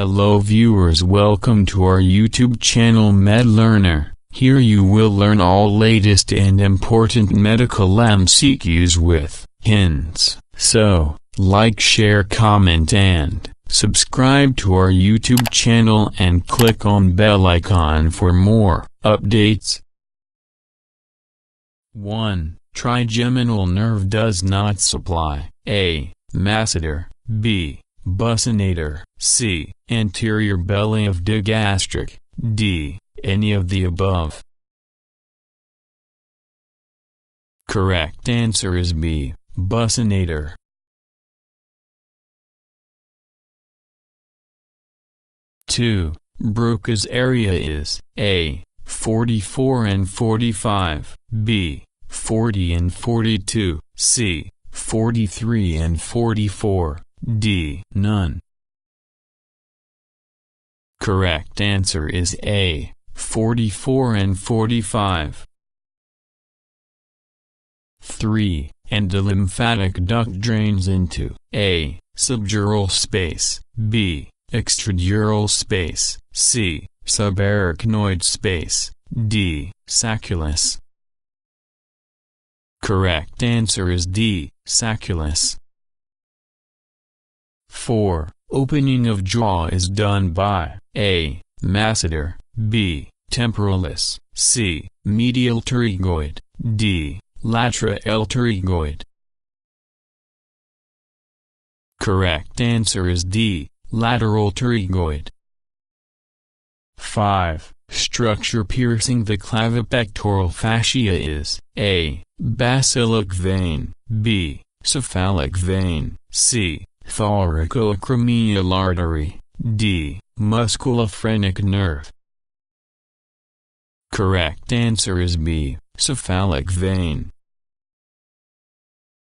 Hello viewers, welcome to our YouTube channel MedLearner. Here you will learn all latest and important medical MCQs with hints. So, like, share, comment and subscribe to our YouTube channel and click on bell icon for more updates. 1. Trigeminal nerve does not supply A. Masseter, B. Buccinator, C. Anterior belly of digastric, D. Any of the above. Correct answer is B. Buccinator. 2. Broca's area is A. 44 and 45, B. 40 and 42, C. 43 and 44, D. None. Correct answer is A. 44 and 45. 3. Endolymphatic duct drains into A. Subdural space, B. Extradural space, C. Subarachnoid space, D. Sacculus. Correct answer is D. Sacculus. 4. Opening of jaw is done by A. Masseter, B. Temporalis, C. Medial pterygoid, D. Lateral pterygoid. Correct answer is D. Lateral pterygoid. 5. Structure piercing the clavipectoral fascia is A. Basilic vein, B. Cephalic vein, C. Thoracoacromial artery, D. Musculophrenic nerve. Correct answer is B. Cephalic vein.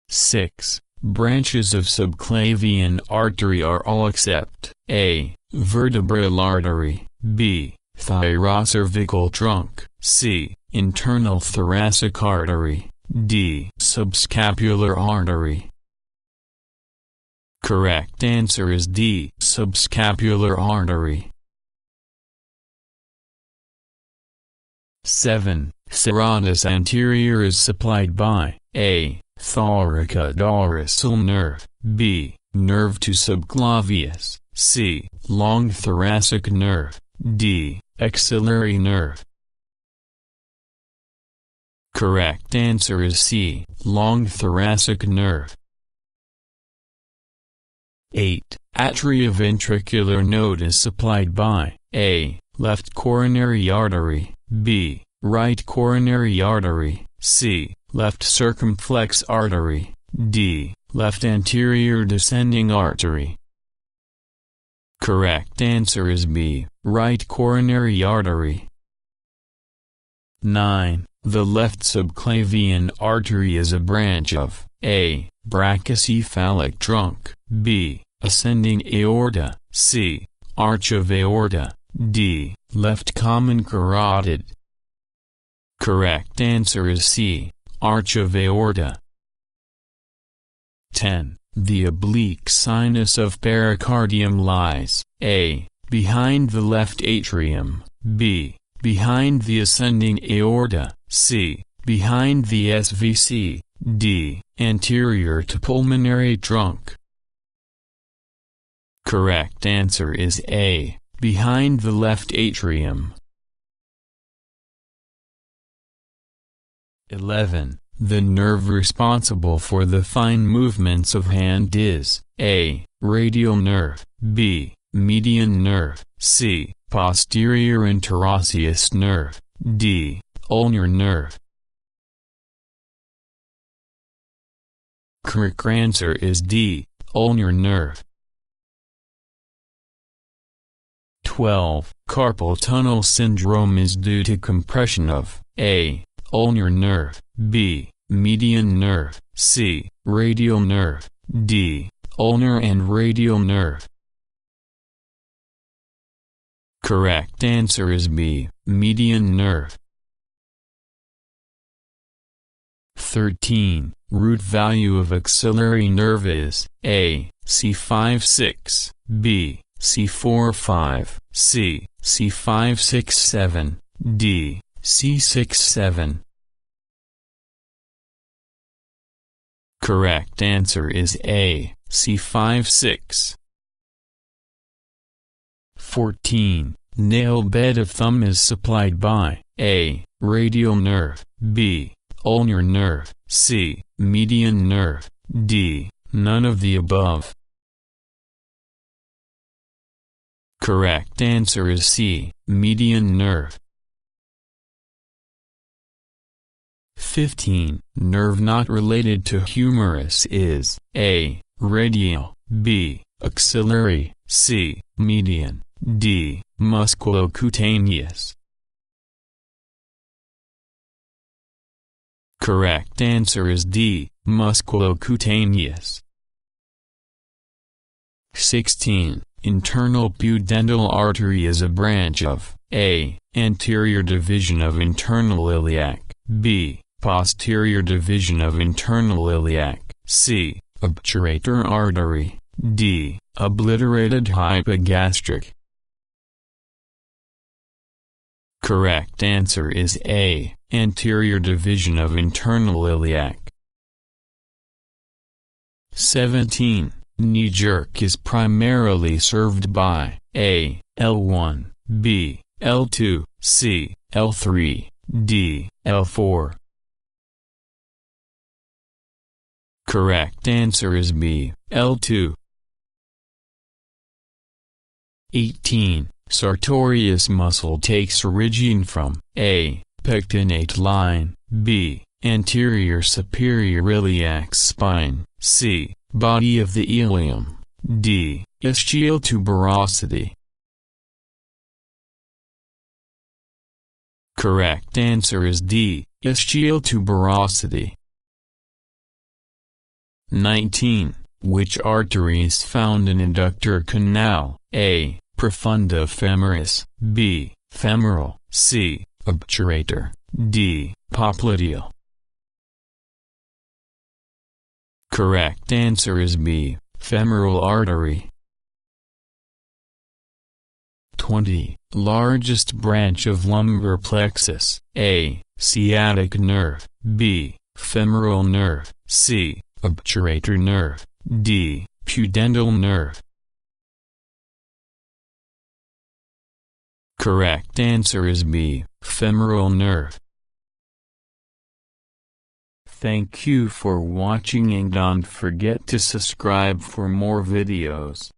6. Branches of subclavian artery are all except A. Vertebral artery, B. Thyrocervical trunk, C. Internal thoracic artery, D. Subscapular artery. Correct answer is D. Subscapular artery. 7. Serratus anterior is supplied by A. Thoracodorasal nerve, B. Nerve to subclavius, C. Long thoracic nerve, D. Axillary nerve. Correct answer is C. Long thoracic nerve. 8. Atrioventricular node is supplied by A. Left coronary artery, B. Right coronary artery, C. Left circumflex artery, D. Left anterior descending artery. Correct answer is B. Right coronary artery. 9. The left subclavian artery is a branch of A. Brachycephalic trunk, B. Ascending aorta, C. Arch of aorta, D. Left common carotid. Correct answer is C. Arch of aorta. 10. The oblique sinus of pericardium lies A. Behind the left atrium, B. Behind the ascending aorta, C. Behind the SVC, D. Anterior to pulmonary trunk. Correct answer is A. Behind the left atrium. 11. The nerve responsible for the fine movements of hand is A. Radial nerve, B. Median nerve, C. Posterior interosseous nerve, D. Ulnar nerve. Correct answer is D. Ulnar nerve. 12. Carpal tunnel syndrome is due to compression of A. Ulnar nerve, B. Median nerve, C. Radial nerve, D. Ulnar and radial nerve. Correct answer is B. Median nerve. 13. Root value of axillary nerve is A. C5-6, B. C4-5, C, C5-6-7, D, C6-7. Correct answer is A, C5-6. 14. Nail bed of thumb is supplied by A. Radial nerve, B. Ulnar nerve, C. Median nerve, D. None of the above. Correct answer is C. Median nerve. 15. Nerve not related to humerus is A. Radial, B. Axillary, C. Median, D. Musculocutaneous. Correct answer is D. Musculocutaneous. 16. Internal pudendal artery is a branch of A. Anterior division of internal iliac, B. Posterior division of internal iliac, C. Obturator artery, D. Obliterated hypogastric. Correct answer is A. Anterior division of internal iliac. 17. Knee jerk is primarily served by A. L1, B. L2, C. L3, D. L4. Correct answer is B. L2. 18. Sartorius muscle takes origin from A. Pectinate line, B. Anterior superior iliac spine, C. Body of the ilium, D. Ischial tuberosity. Correct answer is D. Ischial tuberosity. 19. Which artery is found in adductor canal? A. Profunda femoris, B. Femoral, C. Obturator, D. Popliteal. Correct answer is B. Femoral artery. 20. Largest branch of lumbar plexus, A. Sciatic nerve, B. Femoral nerve, C. Obturator nerve, D. Pudendal nerve. Correct answer is B. Femoral nerve. Thank you for watching and don't forget to subscribe for more videos.